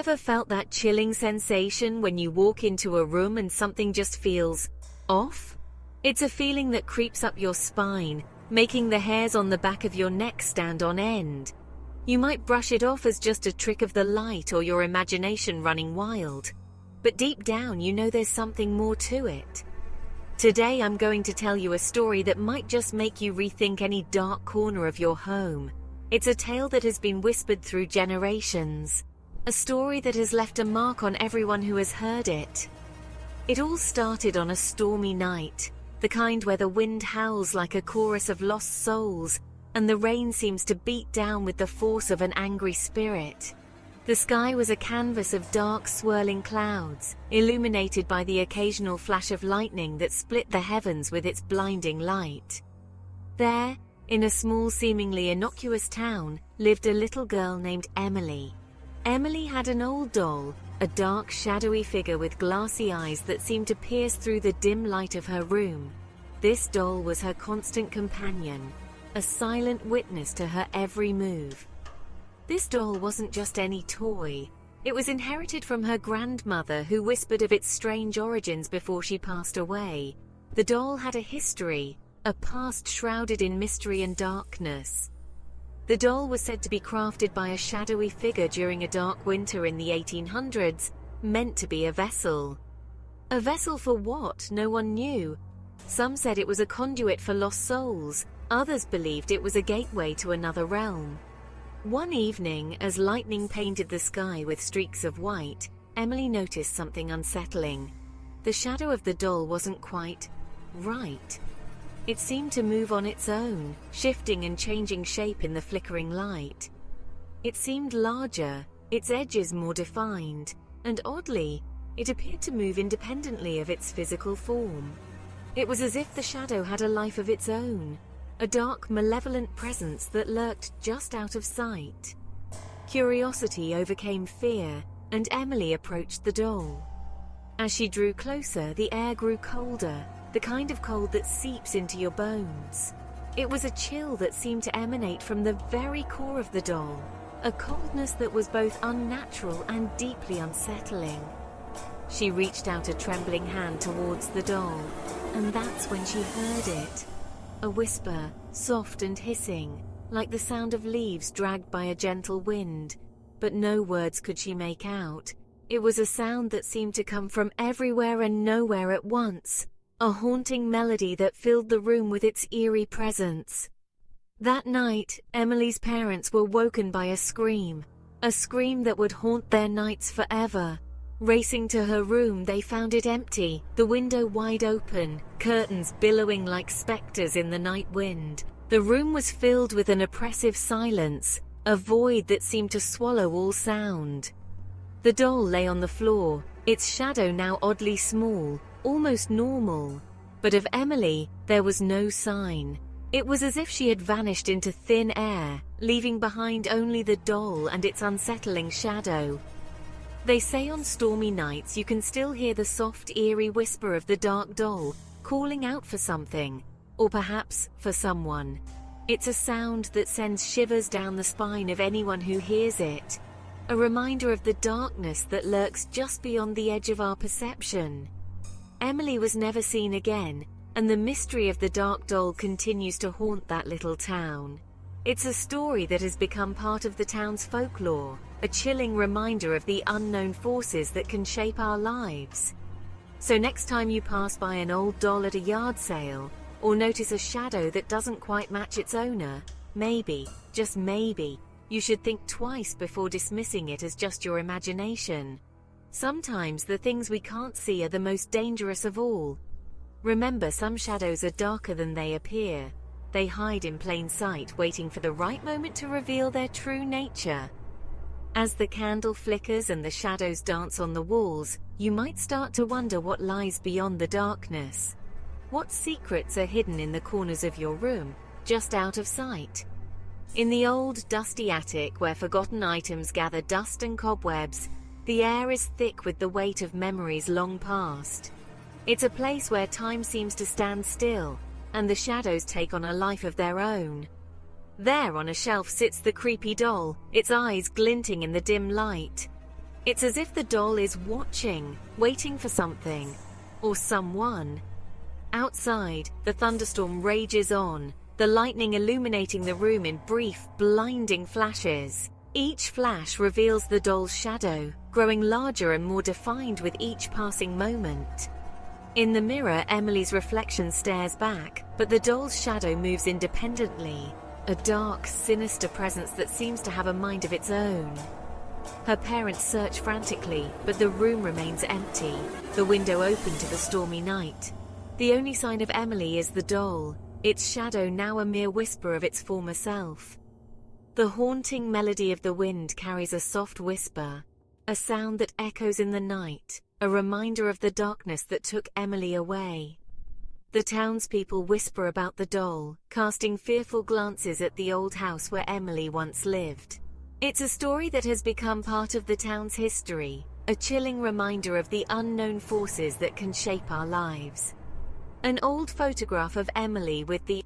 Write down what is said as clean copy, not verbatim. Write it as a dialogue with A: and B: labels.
A: ever felt that chilling sensation when you walk into a room and something just feels off? It's a feeling that creeps up your spine, making the hairs on the back of your neck stand on end. You might brush it off as just a trick of the light or your imagination running wild. But deep down, you know there's something more to it. Today I'm going to tell you a story that might just make you rethink any dark corner of your home. It's a tale that has been whispered through generations. A story that has left a mark on everyone who has heard it. It all started on a stormy night, the kind where the wind howls like a chorus of lost souls, and the rain seems to beat down with the force of an angry spirit. The sky was a canvas of dark, swirling clouds, illuminated by the occasional flash of lightning that split the heavens with its blinding light. There, in a small, seemingly innocuous town, lived a little girl named Emily. Emily had an old doll, a dark, shadowy figure with glassy eyes that seemed to pierce through the dim light of her room. This doll was her constant companion, a silent witness to her every move. This doll wasn't just any toy. It was inherited from her grandmother, who whispered of its strange origins before she passed away. The doll had a history, a past shrouded in mystery and darkness. The doll was said to be crafted by a shadowy figure during a dark winter in the 1800s, meant to be a vessel. A vessel for what? No one knew. Some said it was a conduit for lost souls. Others believed it was a gateway to another realm. One evening, as lightning painted the sky with streaks of white, Emily noticed something unsettling. The shadow of the doll wasn't quite right. It seemed to move on its own, shifting and changing shape in the flickering light. It seemed larger, its edges more defined, and oddly, it appeared to move independently of its physical form. It was as if the shadow had a life of its own, a dark, malevolent presence that lurked just out of sight. Curiosity overcame fear, and Emily approached the doll. As she drew closer, the air grew colder, the kind of cold that seeps into your bones. It was a chill that seemed to emanate from the very core of the doll, a coldness that was both unnatural and deeply unsettling. She reached out a trembling hand towards the doll, and that's when she heard it. A whisper, soft and hissing, like the sound of leaves dragged by a gentle wind, but no words could she make out. It was a sound that seemed to come from everywhere and nowhere at once, a haunting melody that filled the room with its eerie presence. That night, Emily's parents were woken by a scream that would haunt their nights forever. Racing to her room, they found it empty, the window wide open, curtains billowing like specters in the night wind. The room was filled with an oppressive silence, a void that seemed to swallow all sound. The doll lay on the floor, its shadow now oddly small, almost normal. But of Emily, there was no sign. It was as if she had vanished into thin air, leaving behind only the doll and its unsettling shadow. They say on stormy nights you can still hear the soft, eerie whisper of the dark doll calling out for something, or perhaps for someone. It's a sound that sends shivers down the spine of anyone who hears it, a reminder of the darkness that lurks just beyond the edge of our perception. Emily was never seen again, and the mystery of the dark doll continues to haunt that little town. It's a story that has become part of the town's folklore, a chilling reminder of the unknown forces that can shape our lives. So next time you pass by an old doll at a yard sale, or notice a shadow that doesn't quite match its owner, maybe, just maybe, you should think twice before dismissing it as just your imagination. Sometimes the things we can't see are the most dangerous of all. Remember, some shadows are darker than they appear. They hide in plain sight, waiting for the right moment to reveal their true nature. As the candle flickers and the shadows dance on the walls, you might start to wonder what lies beyond the darkness. What secrets are hidden in the corners of your room, just out of sight? In the old, dusty attic where forgotten items gather dust and cobwebs, the air is thick with the weight of memories long past. It's a place where time seems to stand still, and the shadows take on a life of their own. There on a shelf sits the creepy doll, its eyes glinting in the dim light. It's as if the doll is watching, waiting for something, or someone. Outside, the thunderstorm rages on, the lightning illuminating the room in brief, blinding flashes. Each flash reveals the doll's shadow, growing larger and more defined with each passing moment. In the mirror, Emily's reflection stares back, but the doll's shadow moves independently, a dark, sinister presence that seems to have a mind of its own. Her parents search frantically, but the room remains empty, the window open to the stormy night. The only sign of Emily is the doll, its shadow now a mere whisper of its former self. The haunting melody of the wind carries a soft whisper, a sound that echoes in the night, a reminder of the darkness that took Emily away. The townspeople whisper about the doll, casting fearful glances at the old house where Emily once lived. It's a story that has become part of the town's history, a chilling reminder of the unknown forces that can shape our lives. An old photograph of Emily with the